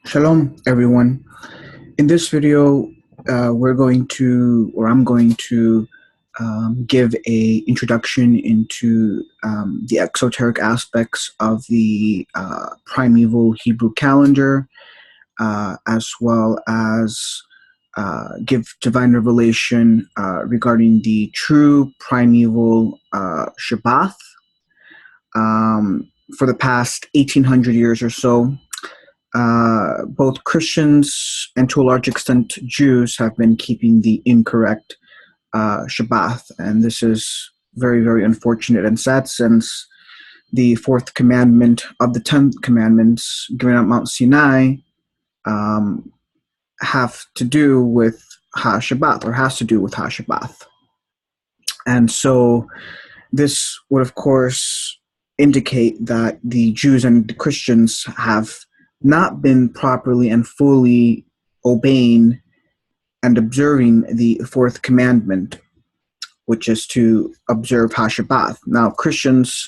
Shalom, everyone. In this video, I'm going to give a introduction into the exoteric aspects of the primeval Hebrew calendar, as well as give divine revelation regarding the true primeval Shabbath. For the past 1800 years or so, both Christians and to a large extent Jews have been keeping the incorrect Shabbath. And this is very, very unfortunate and sad, since the fourth commandment of the 10 commandments given at Mount Sinai have to do with Ha-Shabbath, or has to do with Ha-Shabbath. And so this would, of course, indicate that the Jews and the Christians have not been properly and fully obeying and observing the fourth commandment, which is to observe Ha-Shabbath. Now, Christians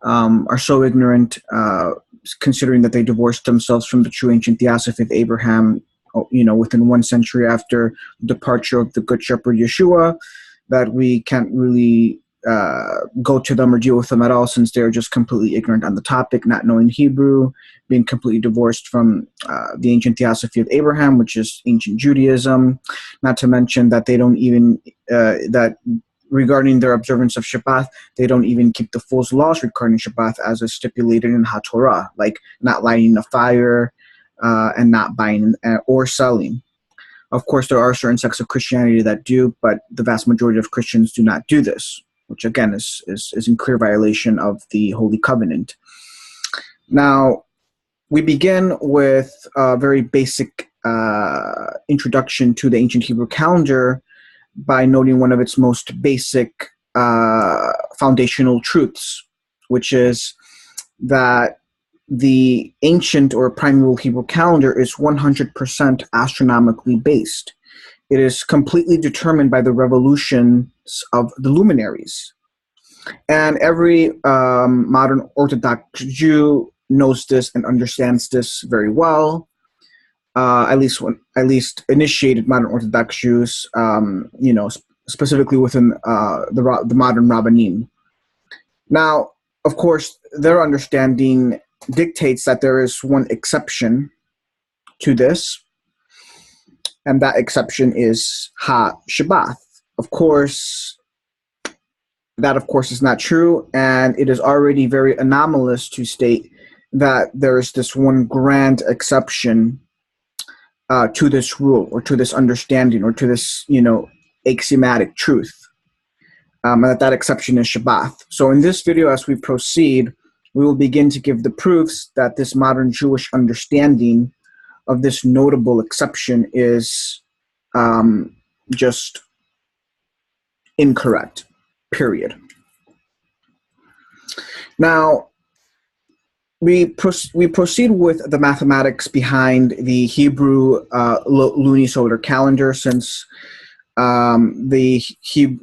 are so ignorant, considering that they divorced themselves from the true ancient theosophy of Abraham, within 1 century after the departure of the Good Shepherd Yeshua, that we can't really go to them or deal with them at all, since they're just completely ignorant on the topic, not knowing Hebrew, being completely divorced from the ancient theosophy of Abraham, which is ancient Judaism. Not to mention that they don't even, that regarding their observance of Shabbat, they don't even keep the full laws regarding Shabbat as is stipulated in HaTorah, like not lighting a fire and not buying or selling. Of course, there are certain sects of Christianity that do, but the vast majority of Christians do not do this, which again is in clear violation of the Holy Covenant. Now, we begin with a very basic introduction to the ancient Hebrew calendar by noting one of its most basic foundational truths, which is that the ancient or primeval Hebrew calendar is 100% astronomically based. It is completely determined by the revolutions of the luminaries. And every modern Orthodox Jew knows this and understands this very well. At least initiated modern Orthodox Jews, specifically within the modern Rabbanim. Now, of course, their understanding dictates that there is one exception to this, and that exception is Ha-Shabbath. Of course, that is not true, and it is already very anomalous to state that there is this one grand exception to this rule, or to this understanding, or to this, axiomatic truth, and that exception is Shabbath. So in this video, as we proceed, we will begin to give the proofs that this modern Jewish understanding of this notable exception is just incorrect, period. Now, we proceed with the mathematics behind the Hebrew lunisolar calendar, since the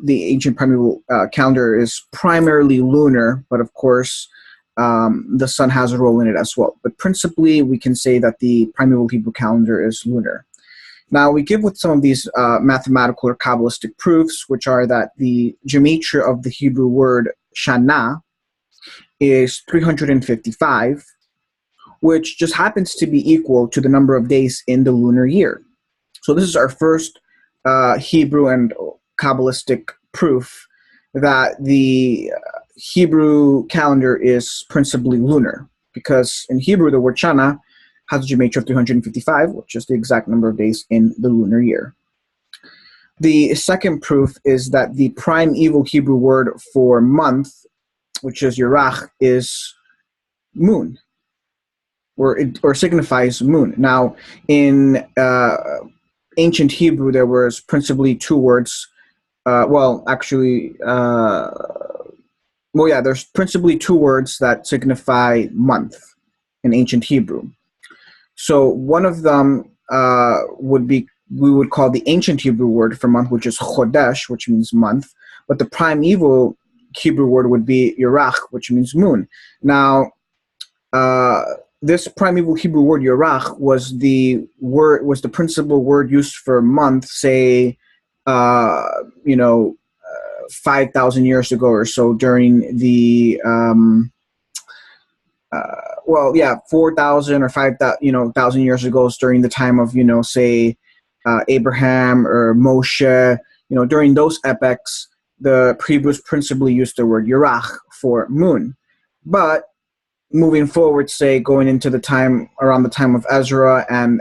ancient primeval calendar is primarily lunar, but of course the sun has a role in it as well. But principally, we can say that the primeval Hebrew calendar is lunar. Now, we give with some of these mathematical or Kabbalistic proofs, which are that the gematria of the Hebrew word Shana is 355, which just happens to be equal to the number of days in the lunar year. So this is our first Hebrew and Kabbalistic proof that the Hebrew calendar is principally lunar, because in Hebrew the word Shana has a gematria of 355, which is the exact number of days in the lunar year. The second proof is that the primeval Hebrew word for month, which is Yerach, is moon, or signifies moon. Now, in ancient Hebrew, there was principally two words. There's principally two words that signify month in ancient Hebrew. So one of them we would call the ancient Hebrew word for month, which is chodesh, which means month, but the primeval Hebrew word would be Yerach, which means moon. Now, this primeval Hebrew word Yerach was the principal word used for month, say, uh, you know, 5,000 years ago or so during the well, yeah, 4,000 or 5,000, 1,000 years ago during the time of, say, Abraham or Moshe. During those epochs, the Hebrews principally used the word Yerach for moon. But moving forward, say going into the time around the time of Ezra and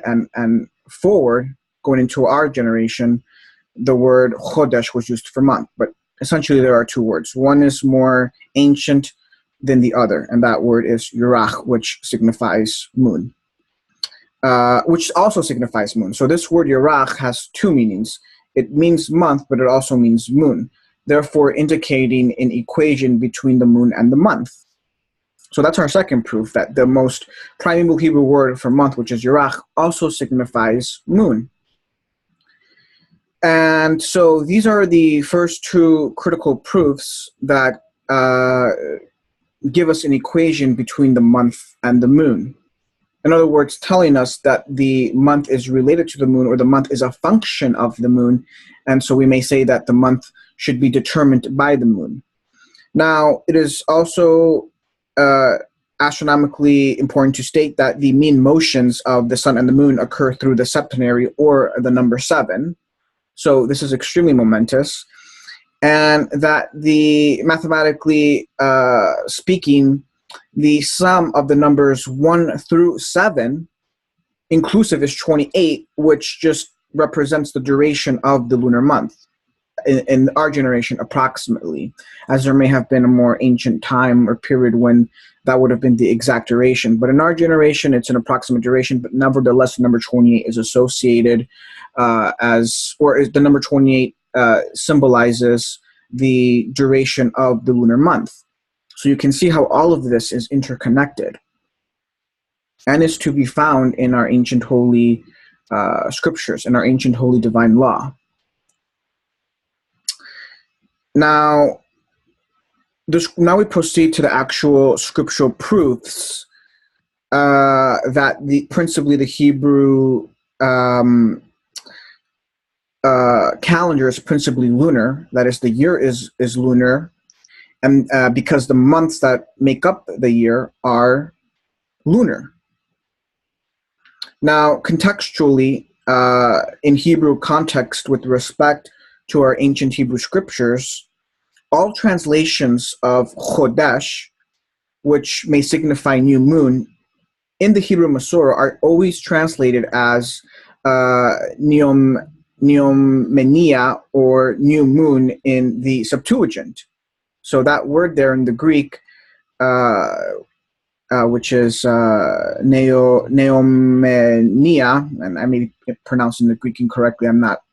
forward, going into our generation, the word Chodesh was used for month. But essentially, there are two words. One is more ancient than the other, and that word is Yerach, which signifies moon, which also signifies moon. So this word Yerach has two meanings. It means month, but it also means moon, therefore indicating an equation between the moon and the month. So that's our second proof, that the most primeval Hebrew word for month, which is Yerach, also signifies moon. And so these are the first two critical proofs that give us an equation between the month and the moon. In other words, telling us that the month is related to the moon, or the month is a function of the moon. And so we may say that the month should be determined by the moon. Now, it is also astronomically important to state that the mean motions of the sun and the moon occur through the septenary, or the number 7. So this is extremely momentous. And that mathematically speaking, the sum of the numbers 1 through 7 inclusive is 28, which just represents the duration of the lunar month in our generation, approximately, as there may have been a more ancient time or period when that would have been the exact duration. But in our generation, it's an approximate duration, but nevertheless, the number 28 is associated the number 28 symbolizes the duration of the lunar month. So you can see how all of this is interconnected and is to be found in our ancient holy scriptures, in our ancient holy divine law. Now we proceed to the actual scriptural proofs that principally the Hebrew calendar is principally lunar. That is, the year is lunar, and because the months that make up the year are lunar. Now, contextually, in Hebrew context, with respect to our ancient Hebrew scriptures, all translations of Chodesh, which may signify new moon, in the Hebrew Masorah are always translated as Neomenia, or new moon, in the Septuagint. So that word there in the Greek, which is Neomenia, and I may be pronouncing the Greek incorrectly. I'm not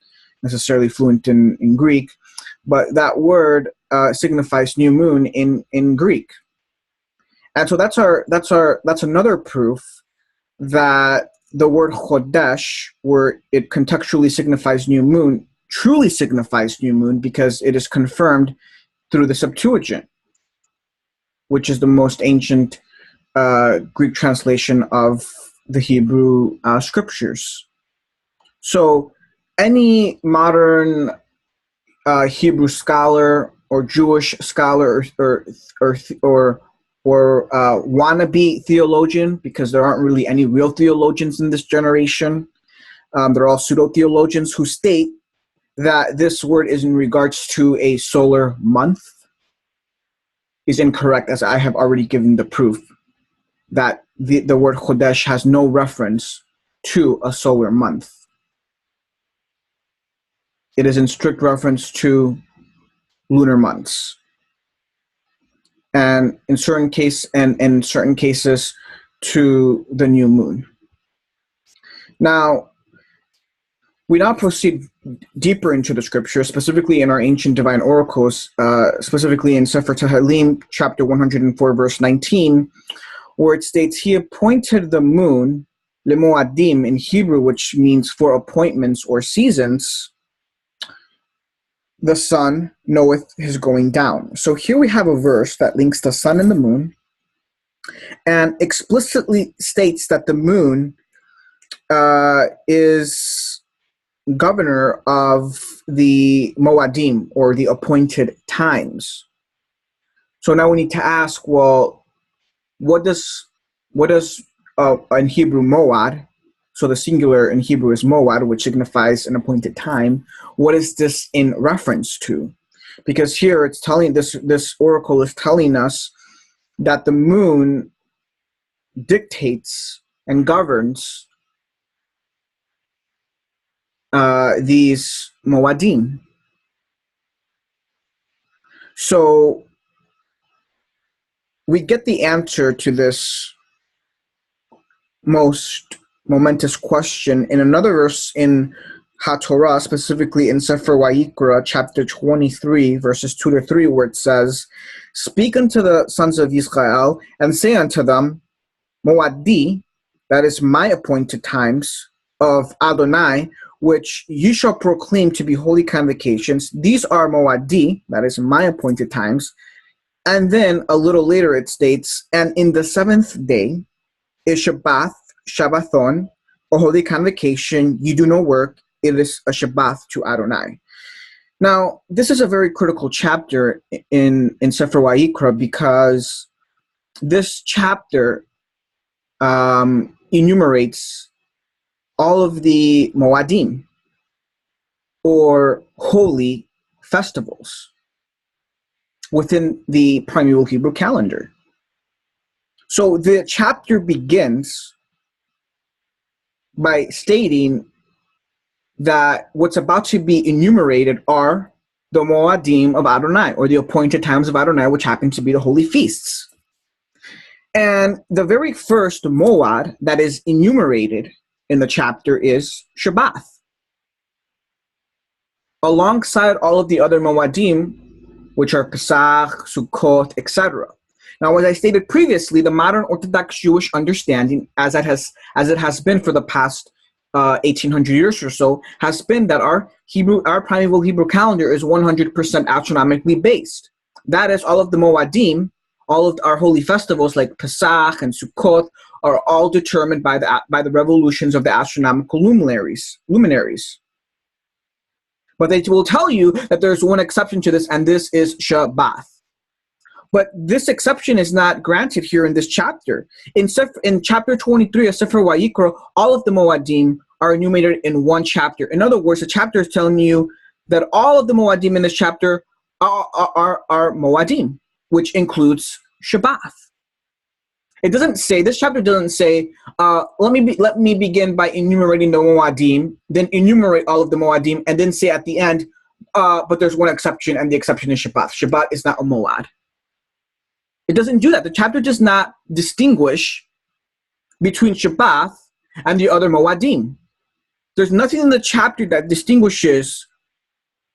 necessarily fluent in Greek, but that word signifies new moon in Greek. And so that's another proof that the word Chodesh, where it contextually signifies new moon, truly signifies new moon, because it is confirmed through the Septuagint, which is the most ancient Greek translation of the Hebrew scriptures. So any modern Hebrew scholar or Jewish scholar or wannabe theologian, because there aren't really any real theologians in this generation. They're all pseudo-theologians who state that this word is in regards to a solar month is incorrect, as I have already given the proof that the word Chodesh has no reference to a solar month. It is in strict reference to lunar months. And in certain cases to the new moon. Now, we now proceed deeper into the scripture, specifically in our ancient divine oracles, specifically in Sefer Tehillim, chapter 104, verse 19, where it states, "He appointed the moon, lemoadim in Hebrew, which means for appointments or seasons. The sun knoweth his going down." So here we have a verse that links the sun and the moon and explicitly states that the moon is governor of the Moadim, or the appointed times. So now we need to ask, well, what does in Hebrew moad, so the singular in Hebrew is moad, which signifies an appointed time. What is this in reference to? Because here it's telling this oracle is telling us that the moon dictates and governs these moadim. So we get the answer to this most momentous question in another verse in HaTorah, specifically in Sefer Vayikra, chapter 23, verses 2 to 3, where it says, "Speak unto the sons of Israel, and say unto them, Moadi, that is my appointed times, of Adonai, which you shall proclaim to be holy convocations. These are Moadi, that is my appointed times." And then a little later it states, "And in the seventh day is Shabbath, Shabbathon, a holy convocation. You do no work. It is a Shabbath to Adonai." Now, this is a very critical chapter in Sefer Vayikra, because this chapter enumerates all of the Moadim, or holy festivals, within the Primeval Hebrew calendar. So the chapter begins by stating that what's about to be enumerated are the Moadim of Adonai, or the appointed times of Adonai, which happen to be the holy feasts. And the very first Moad that is enumerated in the chapter is Shabbath, alongside all of the other Moadim, which are Pesach, Sukkot, etc. Now, as I stated previously, the modern Orthodox Jewish understanding, as it has been for the past 1800 years or so, has been that our Primeval Hebrew calendar is 100% astronomically based. That is, all of the Moadim, all of our holy festivals like Pesach and Sukkot, are all determined by the revolutions of the astronomical luminaries. But they will tell you that there's one exception to this, and this is Shabbath. But this exception is not granted here in this chapter. In chapter 23 of Sefer Vayikra, all of the Moadim are enumerated in one chapter. In other words, the chapter is telling you that all of the Moadim in this chapter are Moadim, which includes Shabbath. It doesn't say, this chapter doesn't say, let me begin by enumerating the Moadim, then enumerate all of the Moadim, and then say at the end, but there's one exception, and the exception is Shabbat. Shabbat is not a Moad. It doesn't do that. The chapter does not distinguish between Shabbat and the other Moadim. There's nothing in the chapter that distinguishes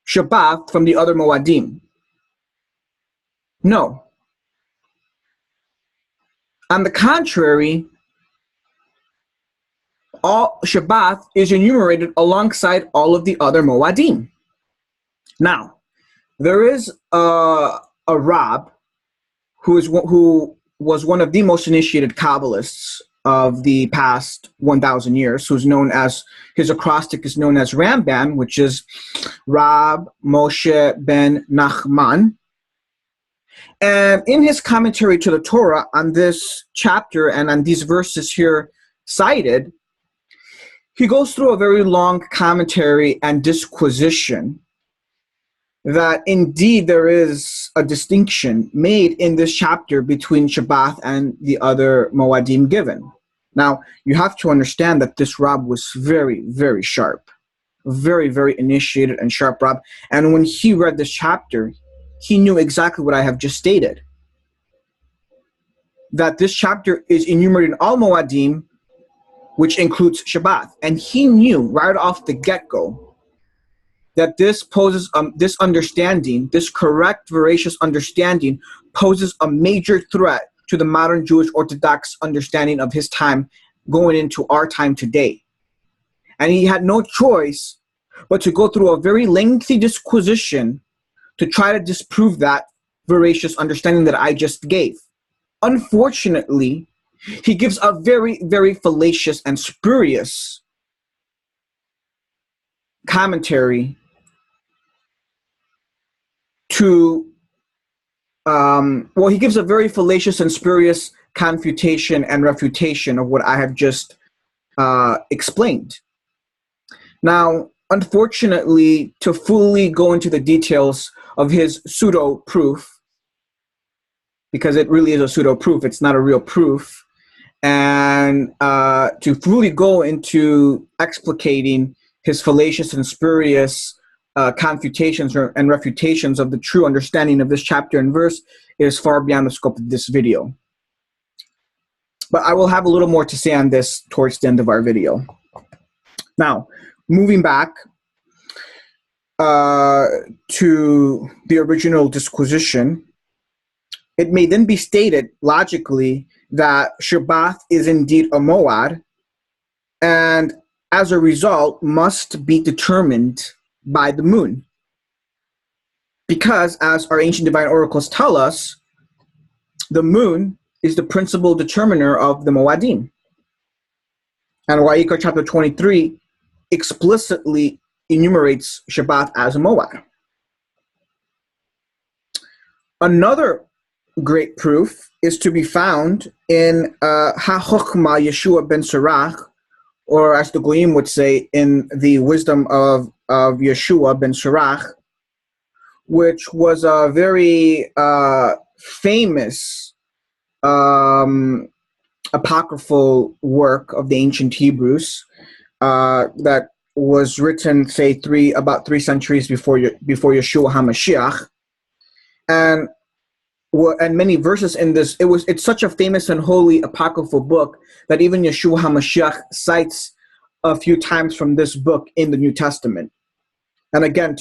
Shabbat from the other Moadim. No. On the contrary, all Shabbat is enumerated alongside all of the other Moadim. Now, there is a Rab who was one of the most initiated Kabbalists of the past 1,000 years, his acrostic is known as Ramban, which is Rab Moshe ben Nachman. And in his commentary to the Torah on this chapter and on these verses here cited, he goes through a very long commentary and disquisition that indeed there is a distinction made in this chapter between Shabbat and the other Moadim given. Now, you have to understand that this Rab was very, very sharp, very, very initiated and sharp Rab. And when he read this chapter, he knew exactly what I have just stated, that this chapter is enumerating all Moadim, which includes Shabbat. And he knew right off the get-go that this poses this understanding, this correct, veracious understanding, poses a major threat to the modern Jewish Orthodox understanding of his time going into our time today. And he had no choice but to go through a very lengthy disquisition to try to disprove that veracious understanding that I just gave. unfortunately, he gives a very, very fallacious and spurious commentary to, he gives a very fallacious and spurious confutation and refutation of what I have just explained. Now, unfortunately, to fully go into the details of his pseudo proof, because it really is a pseudo proof, it's not a real proof, and to fully go into explicating his fallacious and spurious confutations and refutations of the true understanding of this chapter and verse is far beyond the scope of this video. But I will have a little more to say on this towards the end of our video. Now, moving back to the original disquisition, it may then be stated logically that Shabbath is indeed a moad, and as a result must be determined by the moon. Because, as our ancient divine oracles tell us, the moon is the principal determiner of the moadim. And Wa'ikra chapter 23 explicitly enumerates Shabbat as a moad. Another great proof is to be found in Ha-Chokhmah Yeshua ben Sirach, or as the Goyim would say, in the wisdom of Yeshua ben Sirach, which was a very famous apocryphal work of the ancient Hebrews that was written, say, about 3 centuries before Yeshua HaMashiach, and many verses in this. It's such a famous and holy apocryphal book that even Yeshua HaMashiach cites a few times from this book in the New Testament. And again,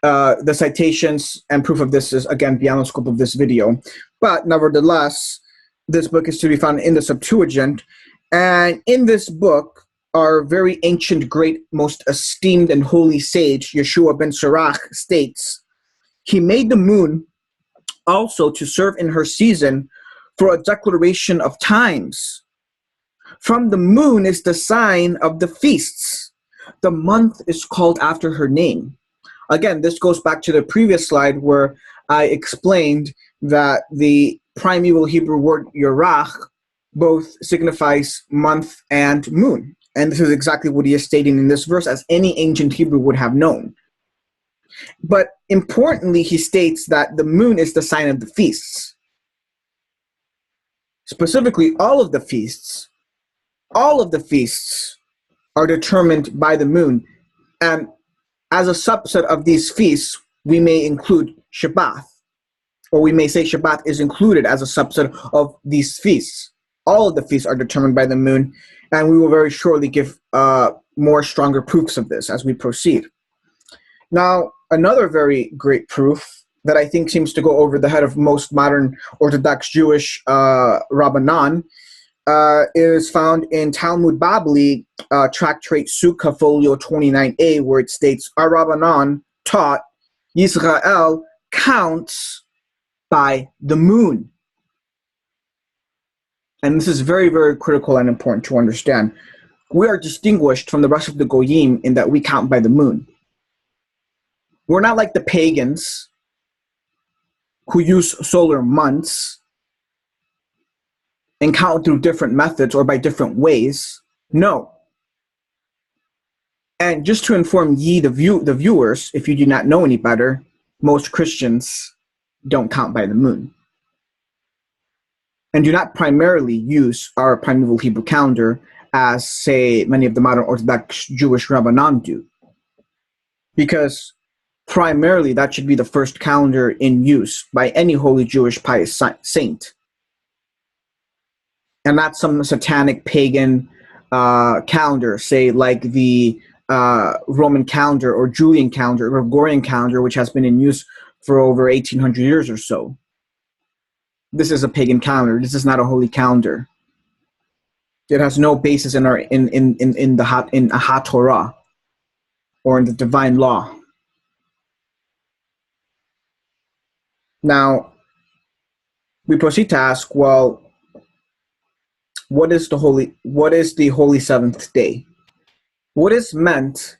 the citations and proof of this is, again, beyond the scope of this video. But nevertheless, this book is to be found in the Septuagint. And in this book, our very ancient, great, most esteemed and holy sage, Yeshua ben Sirach, states, he made the moon also to serve in her season for a declaration of times. From the moon is the sign of the feasts. The month is called after her name. Again, this goes back to the previous slide where I explained that the primeval Hebrew word Yerach both signifies month and moon. And this is exactly what he is stating in this verse, as any ancient Hebrew would have known. But importantly, he states that the moon is the sign of the feasts. Specifically, all of the feasts are determined by the moon. And as a subset of these feasts, we may include Shabbath, or we may say Shabbath is included as a subset of these feasts. All of the feasts are determined by the moon, and we will very shortly give more stronger proofs of this as we proceed. Now, another very great proof that I think seems to go over the head of most modern Orthodox Jewish Rabbanan is found in Talmud Babli, Tractate Sukkah, folio 29a, where it states, our Rabbanan taught Yisrael counts by the moon. And this is very, very critical and important to understand. We are distinguished from the rest of the Goyim in that we count by the moon. We're not like the pagans who use solar months and count through different methods or by different ways. No. And just to inform ye, the viewers, if you do not know any better, most Christians don't count by the moon and do not primarily use our primeval Hebrew calendar as, say, many of the modern Orthodox Jewish Rabbanan do. Because primarily that should be the first calendar in use by any holy Jewish pious saint. And not some satanic pagan calendar, say like the Roman calendar or Julian calendar or Gregorian calendar, which has been in use for over 1800 years or so. This is a pagan calendar. This is not a holy calendar. It has no basis in the HaTorah or in the divine law. Now, we proceed to ask, well, what is the holy seventh day? What is meant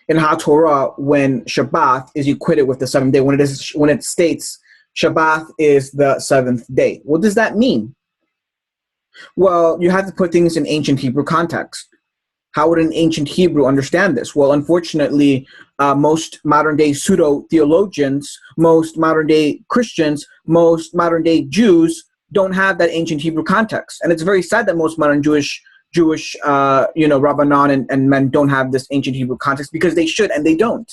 in HaTorah when Shabbath is equated with the seventh day, when it states Shabbath is the seventh day? What does that mean? Well, you have to put things in ancient Hebrew context. How would an ancient Hebrew understand this? Well, unfortunately, most modern-day pseudo-theologians, most modern-day Christians, most modern-day Jews don't have that ancient Hebrew context. And it's very sad that most modern Jewish Rabbanan and men don't have this ancient Hebrew context, because they should, and they don't.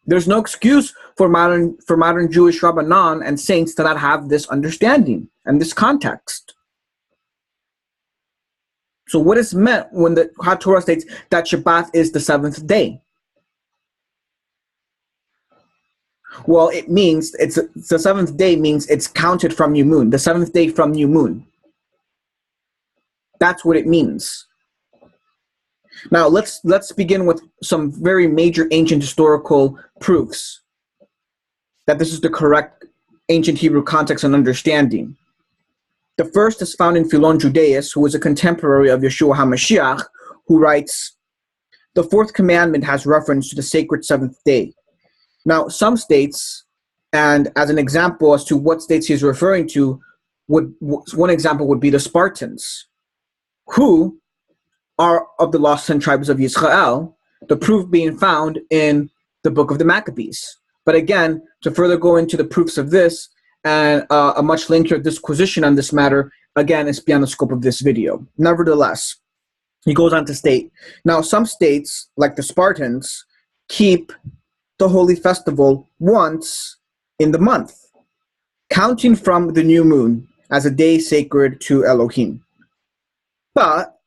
There's no excuse for modern Jewish Rabbanan and saints to not have this understanding and this context. So what is meant when the HaTorah states that Shabbat is the seventh day? Well, it means it's the seventh day, means it's counted from new moon. The seventh day from new moon. That's what it means. Now let's begin with some very major ancient historical proofs that this is the correct ancient Hebrew context and understanding. The first is found in Philon Judaeus, who was a contemporary of Yeshua HaMashiach, who writes, "The fourth commandment has reference to the sacred seventh day." Now, some states, and as an example as to what states he's referring to, one example would be the Spartans, who are of the lost 10 tribes of Israel, the proof being found in the book of the Maccabees. But again, to further go into the proofs of this, and a much lengthier disquisition on this matter, again, is beyond the scope of this video. Nevertheless, he goes on to state, now some states, like the Spartans, keep the holy festival once in the month, counting from the new moon as a day sacred to Elohim. But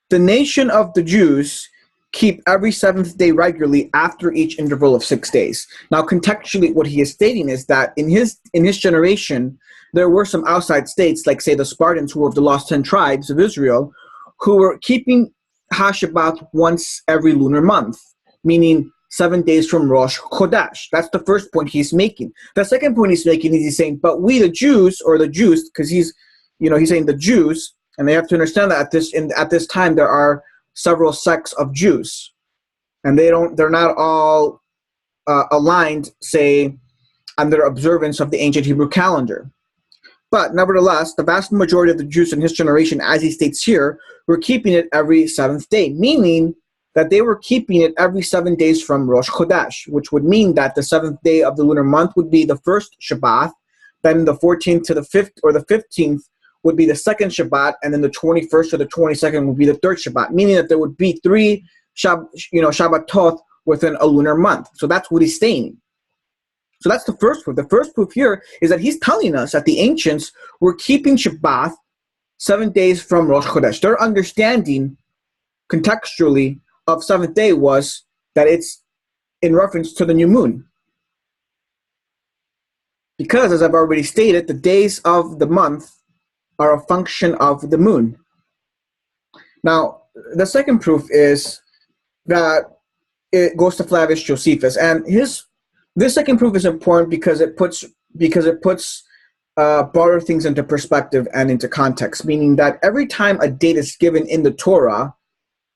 the nation of the Jews keep every seventh day regularly after each interval of 6 days. Now, contextually, what he is stating is that in his generation, there were some outside states, like, say, the Spartans, who were of the lost 10 tribes of Israel, who were keeping HaShabbat once every lunar month, meaning 7 days from Rosh Chodesh. That's the first point he's making. The second point he's making is he's saying, but we, the Jews, because he's saying the Jews, and they have to understand that at this time there are several sects of Jews, and they're not all aligned, say, on their observance of the ancient Hebrew calendar. But nevertheless, the vast majority of the Jews in his generation, as he states here, were keeping it every seventh day, meaning that they were keeping it every 7 days from Rosh Chodesh, which would mean that the seventh day of the lunar month would be the first Shabbat, then the 14th to the 5th or the 15th would be the second Shabbat, and then the 21st or the 22nd would be the third Shabbat, meaning that there would be 3 Shabbatot within a lunar month. So that's what he's saying. So that's the first proof. The first proof here is that he's telling us that the ancients were keeping Shabbat 7 days from Rosh Chodesh. Their understanding, contextually, of seventh day was that it's in reference to the new moon. Because, as I've already stated, the days of the month are a function of the moon. Now, the second proof is that it goes to Flavius Josephus, and this second proof is important because it puts broader things into perspective and into context, meaning that every time a date is given in the Torah,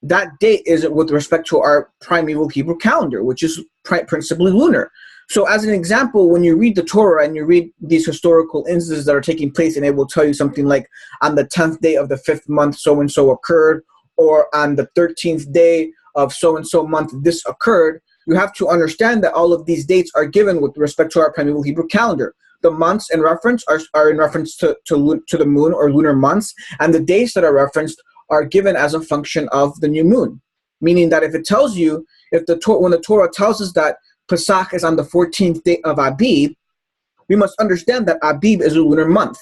that date is with respect to our primeval Hebrew calendar, which is principally lunar. So as an example, when you read the Torah and you read these historical instances that are taking place, and it will tell you something like, on the 10th day of the 5th month, so-and-so occurred, or on the 13th day of so-and-so month, this occurred, you have to understand that all of these dates are given with respect to our primeval Hebrew calendar. The months in reference are in reference to the moon or lunar months, and the days that are referenced are given as a function of the new moon. Meaning that if it tells you, when the Torah tells us that Pesach is on the 14th day of Abib, we must understand that Abib is a lunar month.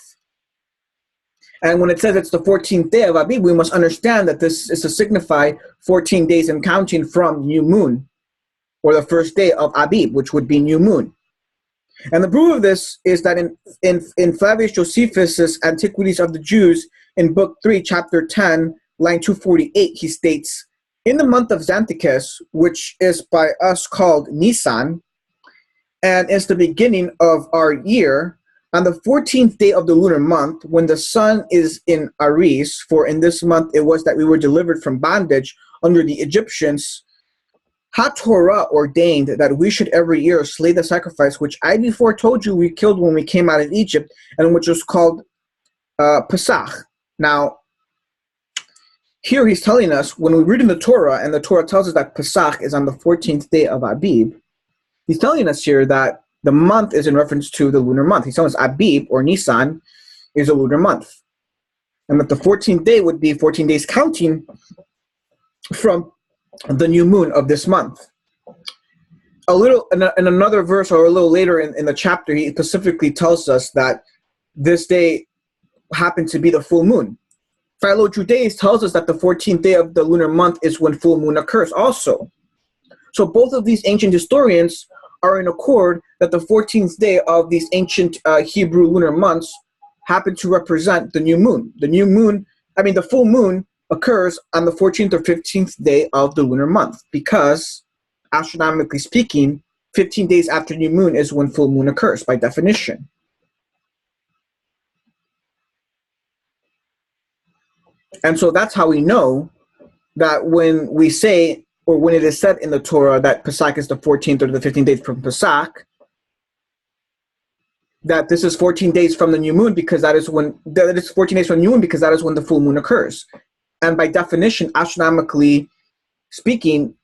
And when it says it's the 14th day of Abib, we must understand that this is to signify 14 days and counting from new moon, or the first day of Abib, which would be new moon. And the proof of this is that in Flavius Josephus' Antiquities of the Jews, in Book 3, Chapter 10, line 248, he states, in the month of Xanthicus, which is by us called Nisan, and is the beginning of our year, On the 14th day of the lunar month, when the sun is in Aries, for in this month it was that we were delivered from bondage under the Egyptians, HaTorah ordained that we should every year slay the sacrifice which I before told you we killed when we came out of Egypt, and which was called Pesach. Now, here he's telling us, when we read in the Torah, and the Torah tells us that Pesach is on the 14th day of Abib, he's telling us here that the month is in reference to the lunar month. He's telling us Abib, or Nisan, is a lunar month. And that the 14th day would be 14 days counting from the new moon of this month. A little in another verse, or a little later in the chapter, he specifically tells us that this day happened to be the full moon. Philo-Judaism tells us that the 14th day of the lunar month is when full moon occurs also. So both of these ancient historians are in accord that the 14th day of these ancient Hebrew lunar months happen to represent the new moon. The full moon occurs on the 14th or 15th day of the lunar month, because astronomically speaking, 15 days after new moon is when full moon occurs by definition. And so that's how we know that when we say, or when it is said in the Torah that Pesach is the 14th or the 15th days from Pesach, that this is 14 days from the new moon, because that is 14 days from the new moon, because that is when the full moon occurs. And by definition, astronomically speaking,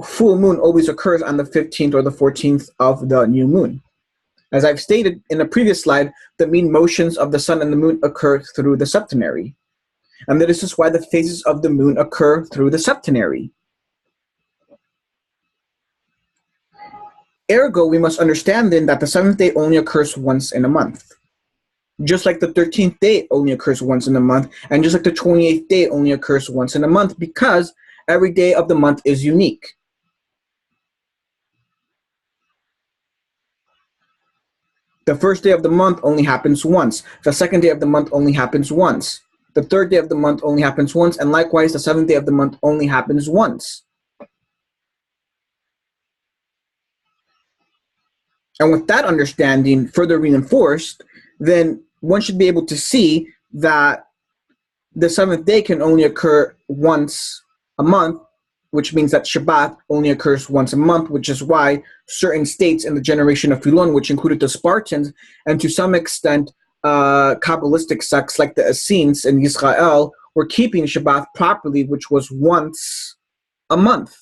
full moon always occurs on the 15th or the 14th of the new moon. As I've stated in a previous slide, the mean motions of the sun and the moon occur through the septenary. And this is why the phases of the moon occur through the septenary. Ergo, we must understand then that the 7th day only occurs once in a month. Just like the 13th day only occurs once in a month, and just like the 28th day only occurs once in a month, because every day of the month is unique. The first day of the month only happens once. The second day of the month only happens once. The third day of the month only happens once, and likewise the 7th day of the month only happens once. And with that understanding further reinforced, then one should be able to see that the 7th day can only occur once a month, which means that Shabbat only occurs once a month, which is why certain states in the generation of Philon, which included the Spartans, and to some extent Kabbalistic sects like the Essenes in Israel, were keeping Shabbat properly, which was once a month.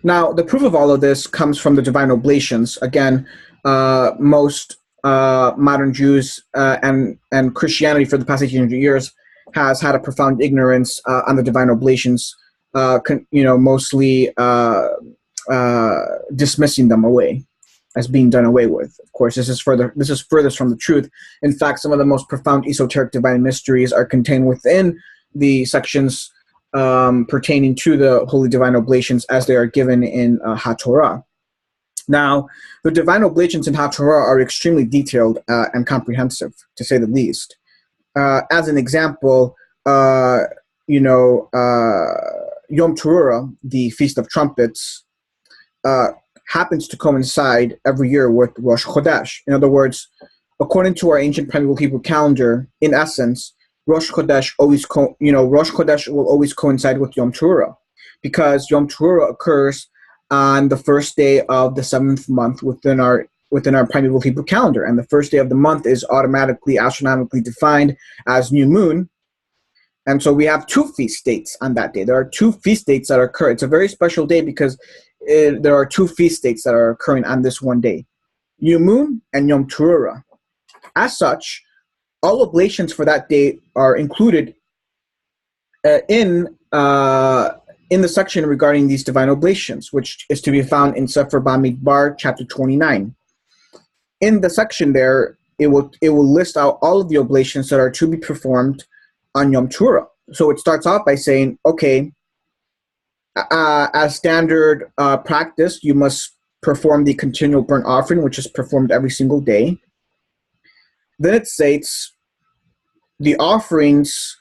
Now, the proof of all of this comes from the divine oblations. Again, most modern Jews and Christianity for the past 1800 years has had a profound ignorance on the divine oblations, mostly dismissing them away as being done away with. Of course, this is furthest from the truth. In fact, some of the most profound esoteric divine mysteries are contained within the sections pertaining to the holy divine oblations as they are given in HaTorah. Now, the divine oblations in HaTorah are extremely detailed and comprehensive, to say the least. As an example, Yom Teruah, the Feast of Trumpets, happens to coincide every year with Rosh Chodesh. In other words, according to our ancient Primeval Hebrew calendar, in essence, Rosh Chodesh will always coincide with Yom Teruah, because Yom Teruah occurs on the first day of the 7th month within our Primeval Hebrew calendar, and the first day of the month is automatically astronomically defined as new moon. And so we have two feast dates on that day. There are two feast dates that occur. It's a very special day because there are two feast dates that are occurring on this one day, new moon and Yom Teruah. As such, all oblations for that day are included in the section regarding these divine oblations, which is to be found in Sefer Bamidbar, chapter 29. In the section there, it will list out all of the oblations that are to be performed on Yom Teruah. So it starts off by saying, okay, as standard practice, you must perform the continual burnt offering, which is performed every single day. Then it states the offerings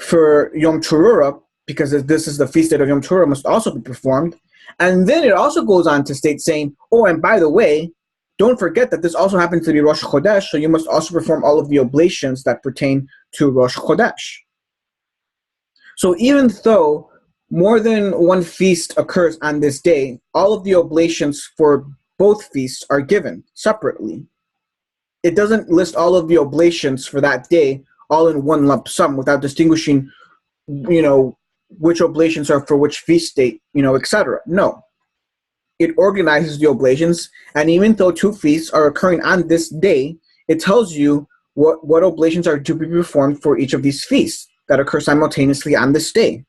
for Yom Teruah, because this is the feast day of Yom Teruah, must also be performed. And then it also goes on to state saying, oh, and by the way, Don't forget that this also happens to be Rosh Chodesh, so you must also perform all of the oblations that pertain to Rosh Chodesh. So even though more than one feast occurs on this day, all of the oblations for both feasts are given separately. It doesn't list all of the oblations for that day all in one lump sum without distinguishing, which oblations are for which feast date, etc. No. It organizes the oblations, and even though two feasts are occurring on this day, it tells you what oblations are to be performed for each of these feasts that occur simultaneously on this day.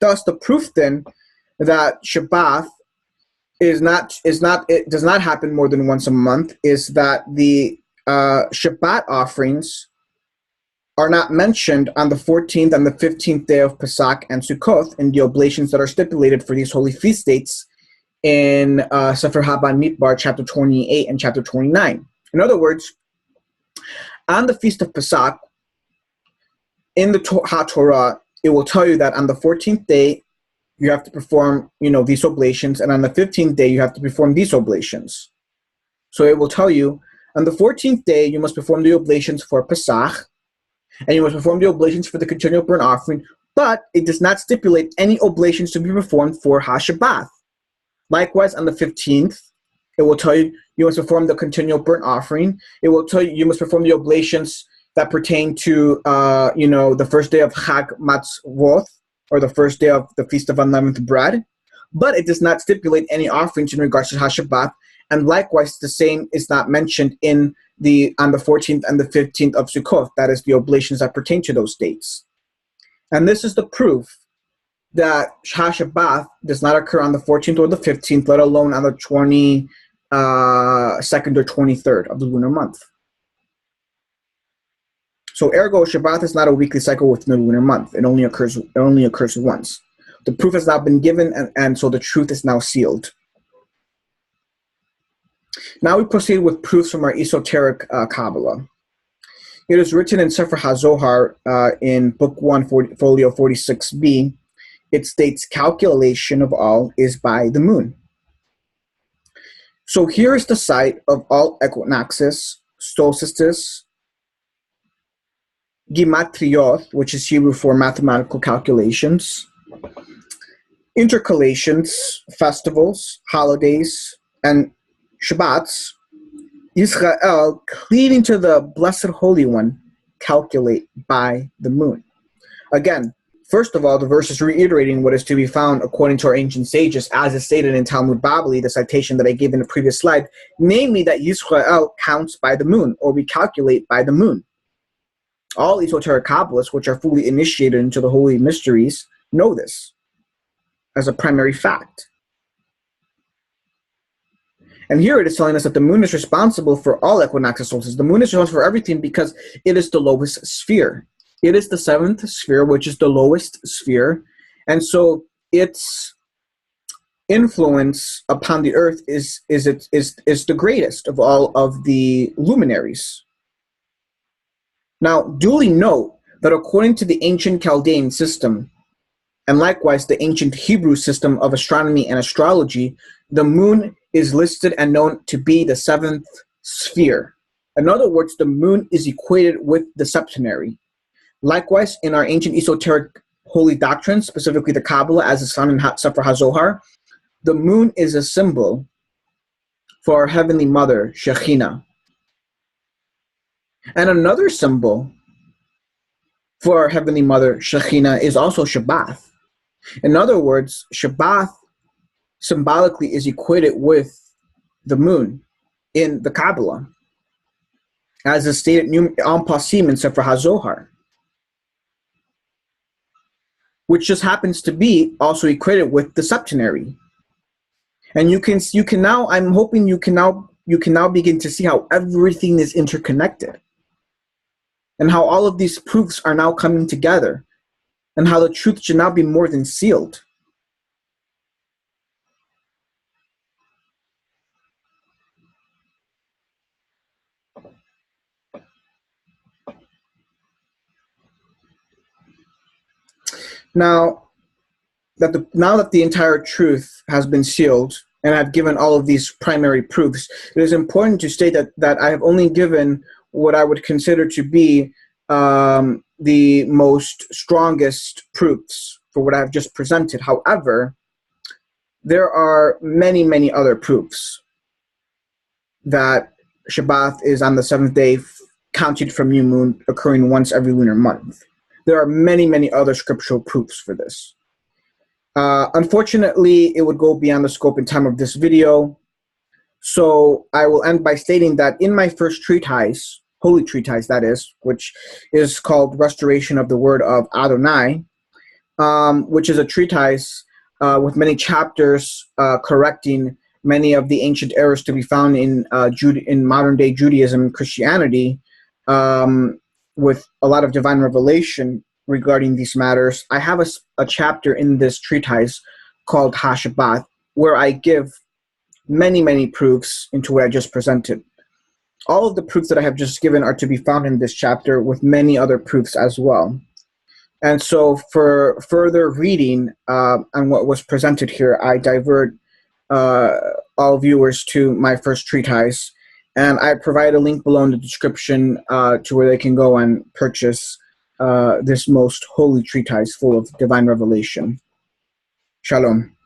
Thus, the proof then that Shabbath it does not happen more than once a month is that the Shabbat offerings are not mentioned on the 14th and the 15th day of Pesach and Sukkot in the oblations that are stipulated for these holy feast dates in Sefer HaBamidbar, chapter 28 and chapter 29. In other words, on the Feast of Pesach, in the HaTorah, it will tell you that on the 14th day, you have to perform, these oblations, and on the 15th day, you have to perform these oblations. So it will tell you, on the 14th day, you must perform the oblations for Pesach, and you must perform the oblations for the continual burnt offering, but it does not stipulate any oblations to be performed for HaShabbath. Likewise, on the 15th, it will tell you you must perform the continual burnt offering. It will tell you you must perform the oblations that pertain to, the first day of Chag Matzvoth, or the first day of the Feast of Unleavened Bread. But it does not stipulate any offerings in regards to HaShabbat. And likewise, the same is not mentioned on the 14th and the 15th of Sukkot. That is the oblations that pertain to those dates. And this is the proof that HaShabbat does not occur on the 14th or the 15th, let alone on the 22nd or 23rd of the lunar month. So ergo, Shabbat is not a weekly cycle within the lunar month. It only occurs once. The proof has now been given, and so the truth is now sealed. Now we proceed with proofs from our esoteric Kabbalah. It is written in Sefer HaZohar in Book 1, Folio 46b. It states, calculation of all is by the moon. So here is the site of all equinoxes, solstices, Gimatriot, which is Hebrew for mathematical calculations, intercalations, festivals, holidays, and Shabbats. Israel, cleaving to the Blessed Holy One, calculate by the moon. Again, first of all, the verse is reiterating what is to be found according to our ancient sages, as is stated in Talmud Babli, the citation that I gave in the previous slide, namely that Yisrael counts by the moon, or we calculate by the moon. All esoteric Kabbalists, which are fully initiated into the holy mysteries, know this as a primary fact. And here it is telling us that the moon is responsible for all equinoxes, solstices. The moon is responsible for everything because it is the lowest sphere. It is the seventh sphere, which is the lowest sphere. And so its influence upon the earth is the greatest of all of the luminaries. Now, duly note that according to the ancient Chaldean system, and likewise the ancient Hebrew system of astronomy and astrology, the moon is listed and known to be the seventh sphere. In other words, the moon is equated with the septenary. Likewise, in our ancient esoteric holy doctrines, specifically the Kabbalah, as is found in Sefer HaZohar, the moon is a symbol for our Heavenly Mother, Shekhinah. And another symbol for our Heavenly Mother, Shekhinah, is also Shabbath. In other words, Shabbath symbolically is equated with the moon in the Kabbalah, as is stated en passant in Sefer HaZohar, which just happens to be also equated with the septenary. And you can now, I'm hoping you can now begin to see how everything is interconnected, and how all of these proofs are now coming together, and how the truth should now be more than sealed. Now that the entire truth has been sealed, and I've given all of these primary proofs, it is important to state that I have only given what I would consider to be the most strongest proofs for what I've just presented. However, there are many, many other proofs that Shabbath is on the seventh day, counted from new moon, occurring once every lunar month. There are many, many other scriptural proofs for this. Unfortunately, it would go beyond the scope and time of this video, so I will end by stating that in my first treatise, holy treatise that is, which is called Restoration of the Word of Adonai, which is a treatise with many chapters correcting many of the ancient errors to be found in modern-day Judaism and Christianity, with a lot of divine revelation regarding these matters. I have a chapter in this treatise called Shabbath, where I give many, many proofs into what I just presented. All of the proofs that I have just given are to be found in this chapter, with many other proofs as well. And so for further reading on what was presented here, I divert all viewers to my first treatise, and I provide a link below in the description to where they can go and purchase this most holy treatise full of divine revelation. Shalom.